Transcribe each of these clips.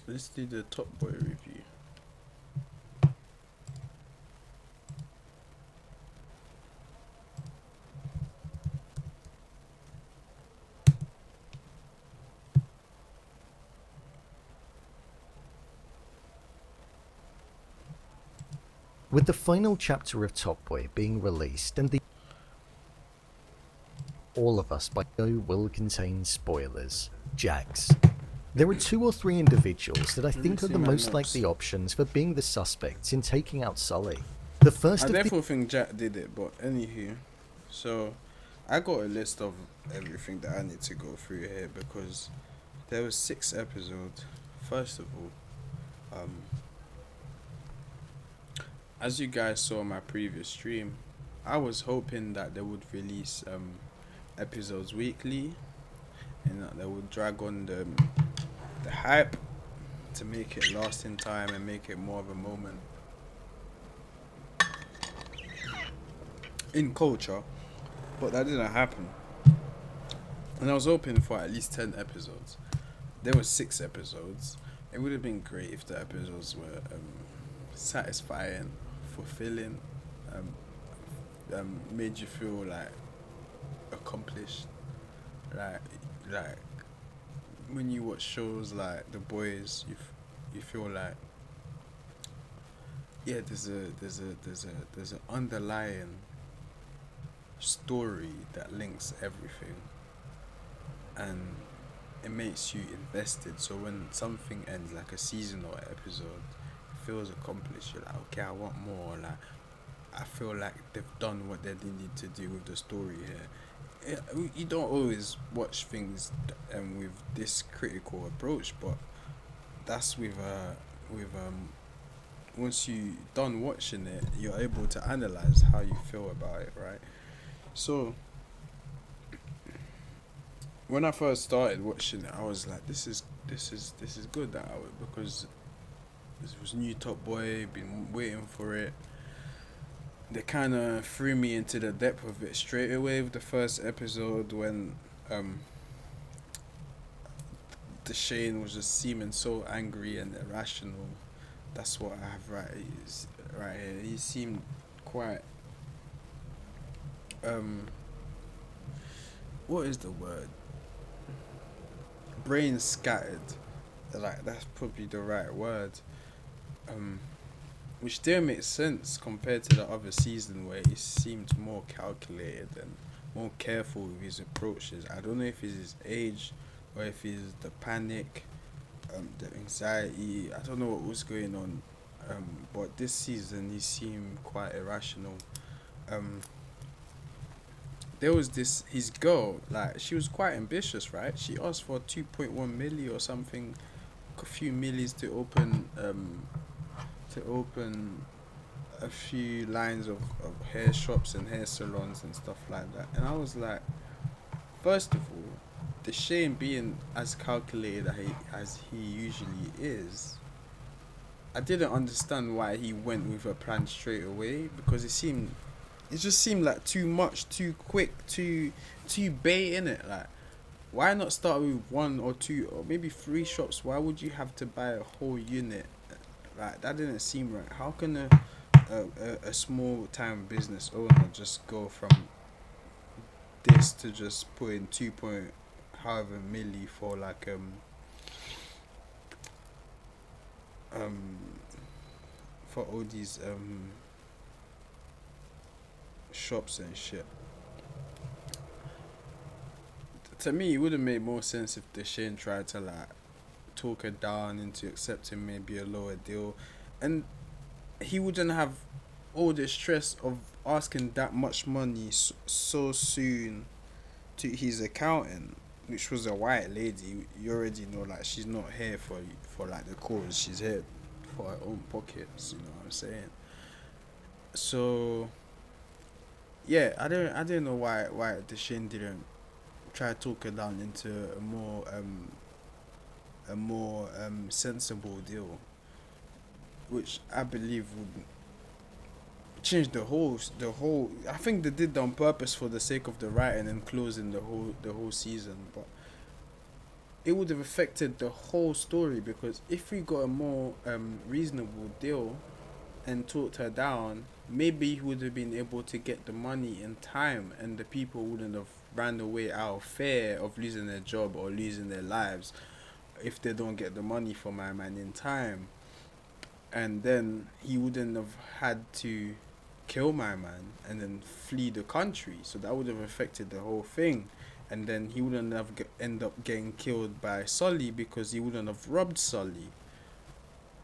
Let's do the Top Boy review. With the final chapter of Top Boy being released and the All of Us by Go will contain spoilers. Jags. There are 2 or 3 individuals that I Let me think are see the my most notes. likely options for being the suspects in taking out Sully. The first I of the definitely think Jack did it, but anywho, so I got a list of everything that I need to go through here because there was 6 episodes. First of all, as you guys saw in my previous stream, I was hoping that they would release episodes weekly and that they would drag on the hype to make it last in time and make it more of a moment in culture, but that didn't happen. And I was hoping for at least 10 episodes. There were 6 episodes. It would have been great if the episodes were satisfying, fulfilling, um, made you feel like accomplished. Like, like when you watch shows like The Boys, you feel like yeah, there's an underlying story that links everything, and it makes you invested. So when something ends, like a season or episode, it feels accomplished. You're like, okay, I want more. Like, I feel like they've done what they needed to do with the story here. You don't always watch things with this critical approach, but that's with once you done watching it, you're able to analyze how you feel about it, right? So when I first started watching it, I was like, this is good that I would, because this was new Top Boy, been waiting for it. They kind of threw me into the depth of it straight away with the first episode when um the Shane was just seeming so angry and irrational. That's what I have right here. He seemed quite um what is the word? Brain scattered. Like that's probably the right word. Um which didn't make sense compared to the other season where he seemed more calculated and more careful with his approaches. I don't know if it's his age or if it's the panic, the anxiety. I don't know what was going on. But this season he seemed quite irrational. Um, there was this his girl, like she was quite ambitious, right? She asked for 2.1 million or something, a few millies to open a few lines of hair shops and hair salons and stuff like that. And I was like, first of all, the Shane being as calculated as he usually is, I didn't understand why he went with a plan straight away because it just seemed like too much, too quick, too bait in it. Like, why not start with 1 or 2 or maybe 3 shops? Why would you have to buy a whole unit? Like that didn't seem right. How can a small time business owner just go from this to just put in 2 point however milli for like um for all these shops and shit. To me, it would have made more sense if the Shane tried to like talk her down into accepting maybe a lower deal, and he wouldn't have all the stress of asking that much money so soon to his accountant, which was a white lady. You already know, like she's not here for like the cause. She's here for her own pockets. You know what I'm saying? So yeah, I didn't know why the Shane didn't try to talk her down into a more sensible deal, which I believe would change the whole. I think they did that on purpose for the sake of the writing and closing the whole season. But it would have affected the whole story, because if we got a more reasonable deal and talked her down, maybe he would have been able to get the money in time, and the people wouldn't have ran away out of fear of losing their job or losing their lives if they don't get the money for my man in time. And then he wouldn't have had to kill my man and then flee the country. So that would have affected the whole thing. And then he wouldn't have end up getting killed by Sully because he wouldn't have robbed Sully.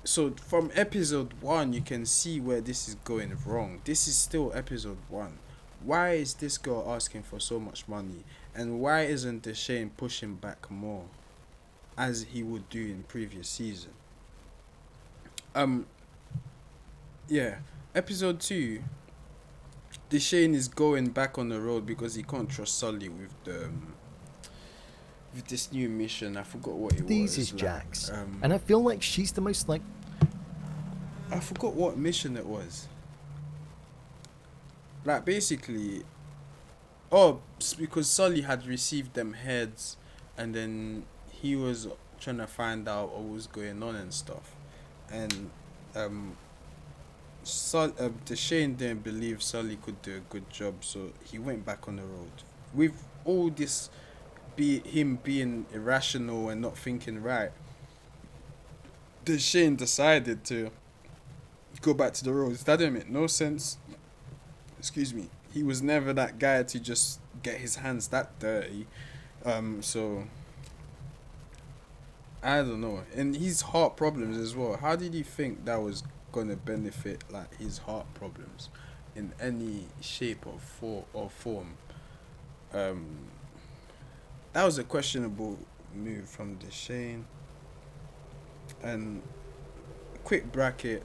So from episode one, you can see where this is going wrong. This is still episode one. Why is this girl asking for so much money? And why isn't Deshane pushing back more as he would do in previous season? Um, yeah. Episode two, Deshane is going back on the road because he can't trust Sully with the with this new mission. I forgot what it This was. is Jax, and I feel like she's the most like. I forgot what mission it was. Like basically, oh, because Sully had received them heads, and then he was trying to find out what was going on and stuff, and Deshane didn't believe Sully could do a good job, so he went back on the road. With all this, be him being irrational and not thinking right, Deshane decided to go back to the roads. That didn't make no sense. Excuse me. He was never that guy to just get his hands that dirty. So I don't know. And his heart problems as well. How did he think that was gonna benefit like his heart problems in any shape or form? That was a questionable move from Deshane. And quick bracket,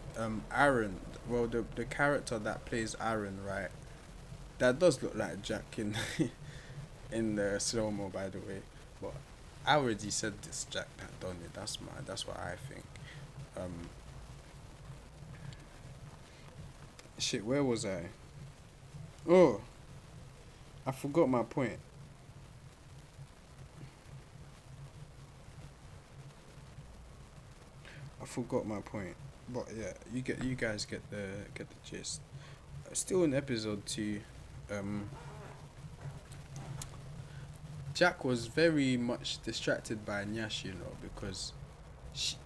Aaron. Well, the character that plays Aaron, right? That does look like Jack in in the slow mo, by the way. But I already said this Jack that done it. That's what I think. Um, shit. Where was I? Oh, I forgot my point. I forgot my point. But yeah, you guys get the gist. Still in episode two, um, Jack was very much distracted by Nyash, because she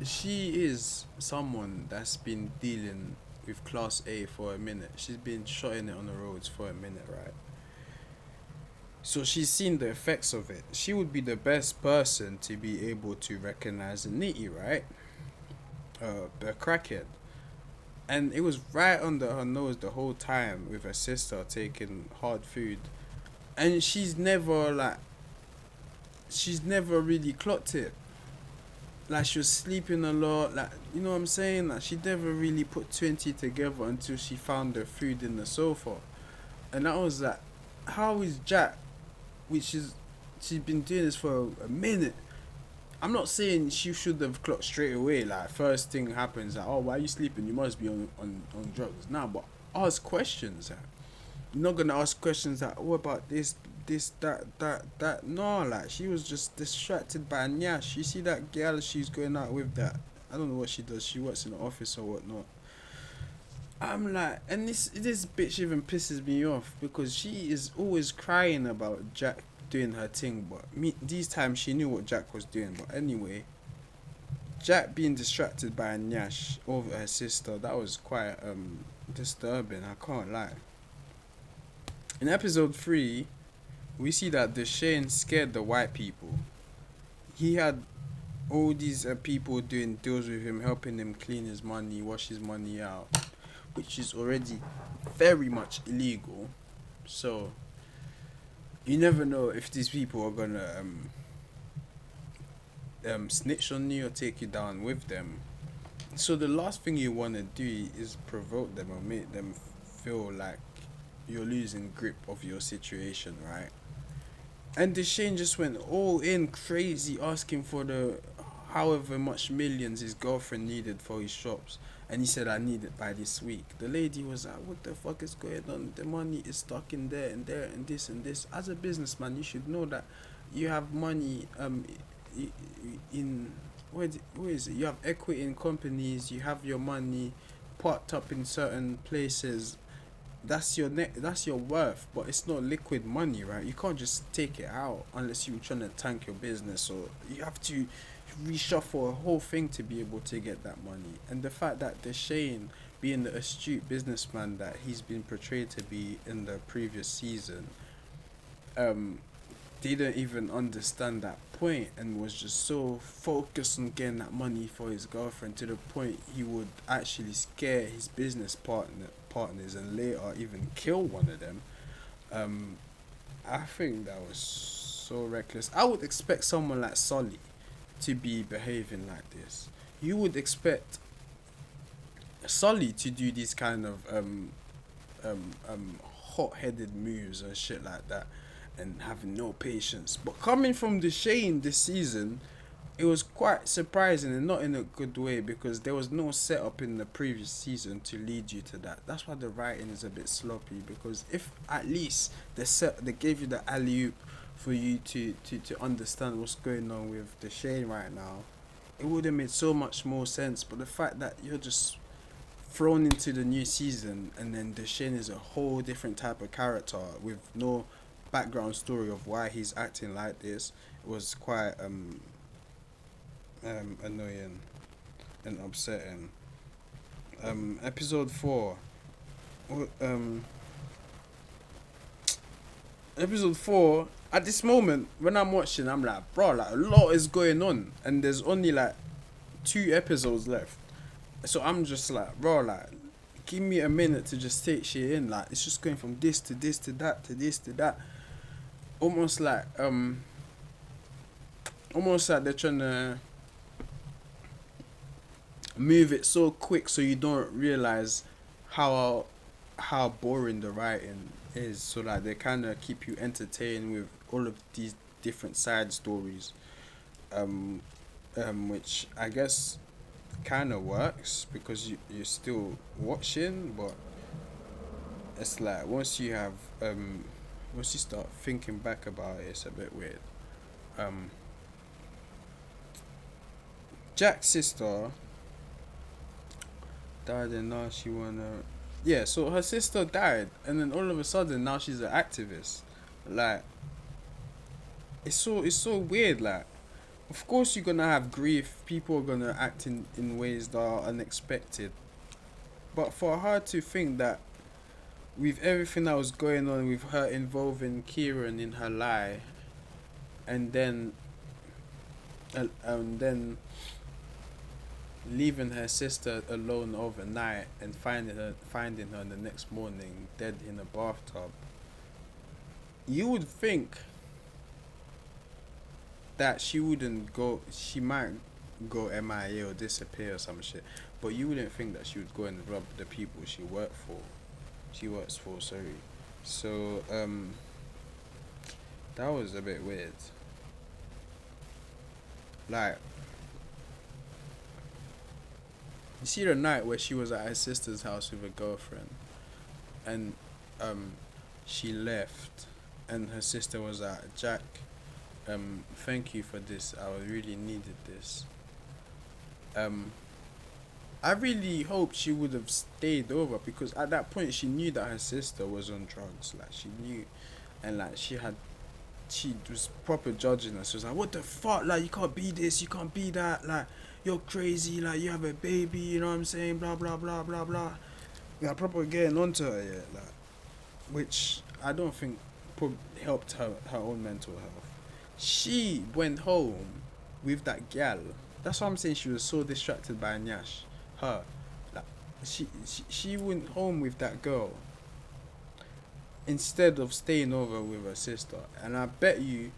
she is someone that's been dealing with Class A for a minute. She's been shotting it on the roads for a minute, right? So she's seen the effects of it. She would be the best person to be able to recognize a nitty, right? The crackhead. And it was right under her nose the whole time with her sister taking hard food. And she's never really clocked it. Like she was sleeping a lot, like you know what I'm saying? Like she never really put 20 together until she found the food in the sofa. And I was like, how is Jack, which is she's been doing this for a minute. I'm not saying she should have clocked straight away, like first thing happens, like, oh, why are you sleeping? You must be on drugs. Nah, but ask questions. Like, you're not gonna ask questions like, what about this, that. No, like she was just distracted by Nyash. You see that girl she's going out with that. I don't know what she does. She works in the office or whatnot. I'm like, and this bitch even pisses me off because she is always crying about Jack doing her thing, but these times she knew what Jack was doing. But anyway, Jack being distracted by Nyash over her sister, that was quite disturbing. I can't lie. In episode 3, we see that Deshane scared the white people. He had all these people doing deals with him, helping him clean his money, wash his money out, which is already very much illegal. So you never know if these people are gonna snitch on you or take you down with them. So the last thing you wanna do is provoke them or make them feel like you're losing grip of your situation, right? And Deshane just went all in crazy, asking for the however much millions his girlfriend needed for his shops. And he said, I need it by this week. The lady was like, what the fuck is going on? The money is stuck in there and there and this and this. As a businessman, you should know that you have money in where is it? You have equity in companies. You have your money parked up in certain places. That's your worth, but it's not liquid money, right? You can't just take it out unless you're trying to tank your business, or you have to reshuffle a whole thing to be able to get that money. And the fact that Deshane, being the astute businessman that he's been portrayed to be in the previous season, um didn't even understand that point and was just so focused on getting that money for his girlfriend to the point he would actually scare his business partners and later even kill one of them. Um, I think that was so reckless. I would expect someone like Sully to be behaving like this. You would expect Sully to do these kind of hot-headed moves and shit like that, and having no patience. But coming from the Shane this season, it was quite surprising, and not in a good way, because there was no setup in the previous season to lead you to that. That's why the writing is a bit sloppy. Because if at least they gave you the alley oop for you to understand what's going on with the Shane right now, it would have made so much more sense. But the fact that you're just thrown into the new season, and then Deshaun is a whole different type of character with no background story of why he's acting like this, was quite annoying and upsetting. Episode 4. Um, episode 4. At this moment, when I'm watching, I'm like, bro, like a lot is going on, and there's only like 2 episodes left. So I'm just like, bro, like, give me a minute to just take shit in. Like, it's just going from this to this to that to this to that. Almost like they're trying to move it so quick so you don't realize how boring the writing is. So like they kind of keep you entertained with all of these different side stories. Um, which I guess kind of works because you're still watching, but it's like once you start thinking back about it, it's a bit weird. Um, Jack's sister died, and now she wanna, yeah. So her sister died, and then all of a sudden now she's an activist. Like it's so weird. Like of course you're gonna have grief. People are gonna act in ways that are unexpected. But for her to think that with everything that was going on with her involving Kieran in her lie, and then leaving her sister alone overnight and finding her the next morning dead in a bathtub, you would think that she might go MIA or disappear or some shit, but you wouldn't think that she would go and rob the people she works for, sorry. So that was a bit weird. Like, you see the night where she was at her sister's house with a girlfriend, and um she left, and her sister was like, Jack, thank you for this, I really needed this. um I really hoped she would have stayed over, because at that point she knew that her sister was on drugs. Like she knew, and like she was proper judging her. She was like, "What the fuck? Like you can't be this, you can't be that. Like you're crazy. Like you have a baby. You know what I'm saying? Blah blah blah blah blah." Yeah, proper getting onto her, yeah. Like, which I don't think helped her own mental health. She went home with that gal. That's why I'm saying she was so distracted by Nyash. Her, like, she went home with that girl instead of staying over with her sister. And I bet you,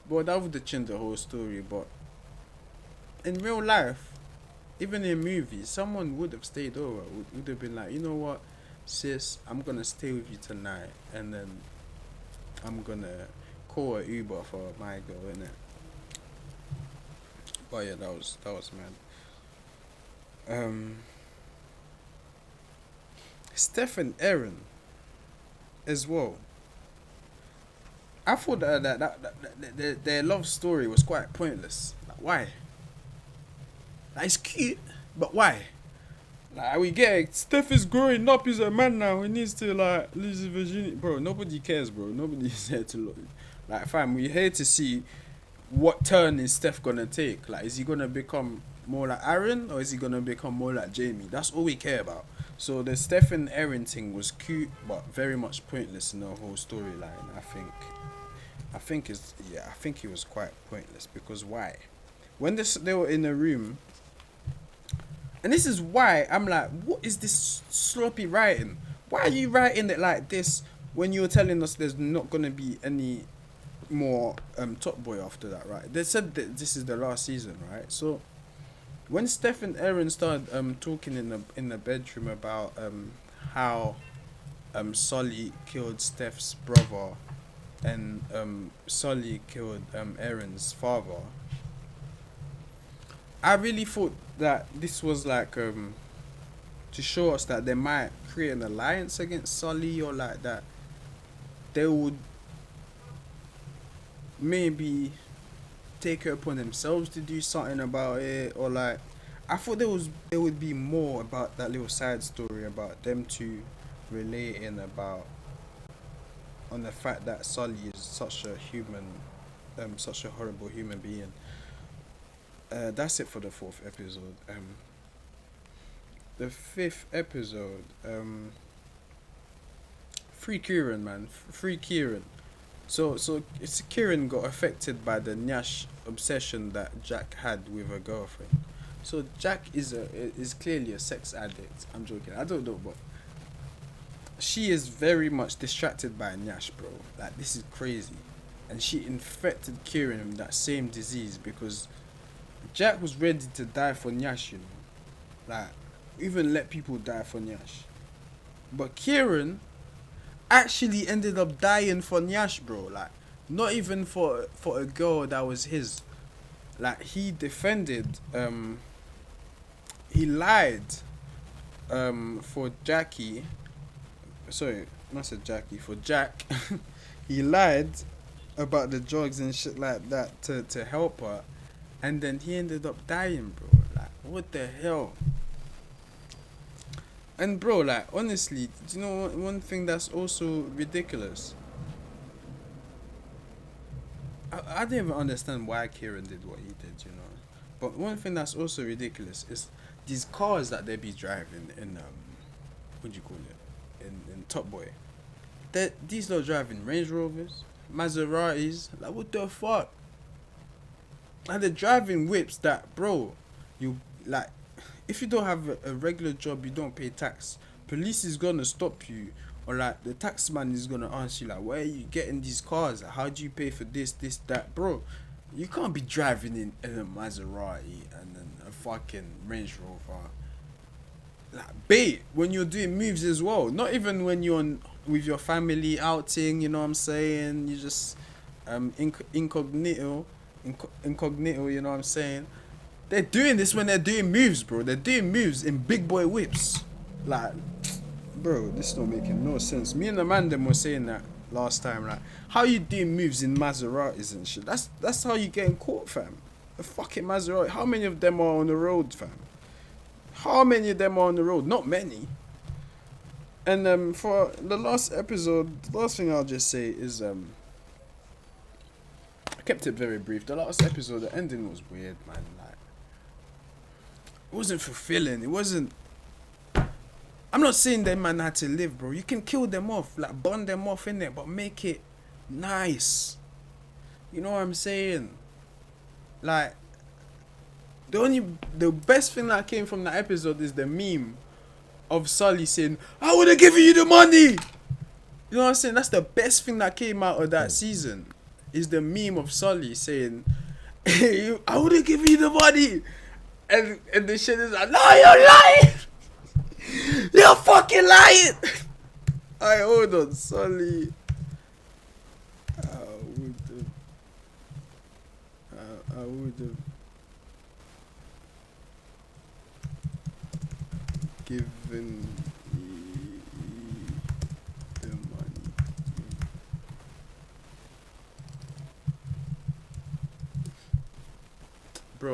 well, that would have changed the whole story. But in real life, even in movies, someone would have stayed over. Would have been like, you know what, sis, I'm gonna stay with you tonight, and then I'm gonna call a Uber for my girl, innit? But yeah, that was mad. Steph and Aaron as well. I thought their love story was quite pointless. Like, why? Like, it's cute, but why? Like, we get it. Steph is growing up. He's a man now. He needs to like lose his virginity, bro. Nobody cares, bro. Nobody's here to look. Like, fam, we're here to see what turn is Steph gonna take. Like, is he gonna become more like Aaron or is he gonna become more like Jamie? That's all we care about. So the Steph and Aaron thing was cute, but very much pointless in the whole storyline. I think it was quite pointless because why? When they were in the room, and this is why I'm like, what is this sloppy writing? Why are you writing it like this when you're telling us there's not gonna be any more Top Boy after that, right? They said that this is the last season, right? So when Steph and Aaron started talking in the bedroom about how Solly killed Steph's brother and Solly killed Aaron's father, I really thought that this was like to show us that they might create an alliance against Solly, or like that they would maybe take it upon themselves to do something about it, or like I thought there would be more about that little side story about them two relating about on the fact that Sully is such a human, such a horrible human being. That's it for the fourth episode. The fifth episode, free Kieran, man, free Kieran. So it's Kieran got affected by the Nyash obsession that Jack had with her girlfriend. So Jack is clearly a sex addict. I'm joking. I don't know, but she is very much distracted by Nyash, bro. Like, this is crazy, and she infected Kieran with that same disease because Jack was ready to die for Nyash, you know, like even let people die for Nyash, but Kieran actually ended up dying for Nyash, bro. Like, not even for a girl that was his. Like, he defended, he lied, for Jackie. Sorry, not said Jackie, for Jack. He lied about the drugs and shit like that to help her, and then he ended up dying, bro. Like, what the hell? And bro, like, honestly, do you know one thing that's also ridiculous? I didn't even understand why Kieran did what he did, you know. But one thing that's also ridiculous is these cars that they be driving in what do you call it? In Top Boy. These lot driving Range Rovers, Maseratis, like, what the fuck? And they're driving whips that, bro, you like, if you don't have a regular job, you don't pay tax. Police is gonna stop you, or like the taxman is gonna ask you like, where are you getting these cars? How do you pay for this, that, bro? You can't be driving in a Maserati and then a fucking Range Rover. Like, bait when you're doing moves as well. Not even when you're on with your family outing. You know what I'm saying? You just incognito. Incognito, you know what I'm saying? They're doing this when they're doing moves, bro. They're doing moves in big boy whips. Like, bro, this is not making no sense. Me and the man them were saying that last time. Like, how you doing moves in Maseratis and shit? That's how you getting caught, fam. A fucking Maserati. How many of them are on the road, fam? How many of them are on the road? Not many. And for the last episode, the last thing I'll just say is I kept it very brief. The last episode, the ending was weird, man. Like, it wasn't fulfilling. It wasn't. I'm not saying that man had to live, bro. You can kill them off, like burn them off in there, but make it nice. You know what I'm saying? Like, the best thing that came from that episode is the meme of Sully saying, "I would have given you the money." You know what I'm saying? That's the best thing that came out of that season. Is the meme of Sully saying, hey, "I would have given you the money," and the shit is like, "No, you're lying. You're fucking lying." Alright, hold on, Sully. I would have given the money.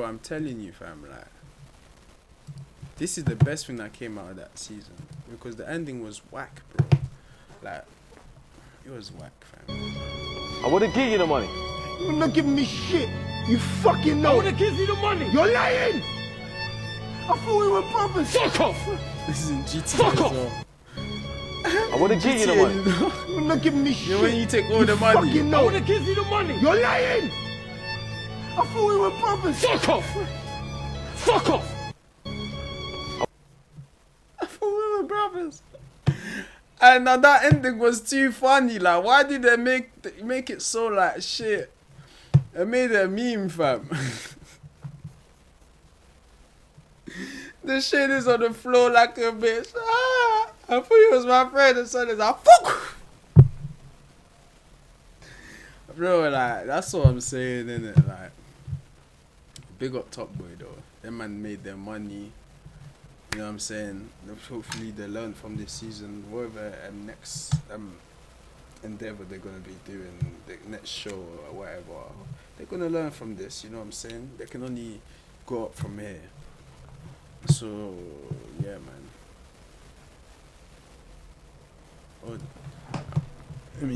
I'm telling you, fam, like, this is the best thing that came out of that season because the ending was whack, bro. Like, it was whack, fam. I would've give you the money. You're not giving me shit. You fucking know. I would've given you the money. You're lying. I thought we were brothers. Fuck off. This is in GTA Fuck as off. well. I would've give you the GTA, money. you know? You're not giving me shit. You know when you take all the money. Fucking I know. would've given you the money. You're lying. I thought we were brothers. Fuck off. Fuck off. I thought we were brothers. And now that ending was too funny. Like, why did they make it so like shit? It made it a meme, fam. The shit is on the floor like a bitch. Ah, I thought he was my friend, and so there's a fuck. Bro, like, that's what I'm saying, innit? Like, big up Top Boy, though. Them man made their money. You know what I'm saying? Hopefully they learn from this season. Whatever next endeavor they're gonna be doing, the next show or whatever, they're gonna learn from this. You know what I'm saying? They can only go up from here. So yeah, man. Oh, let me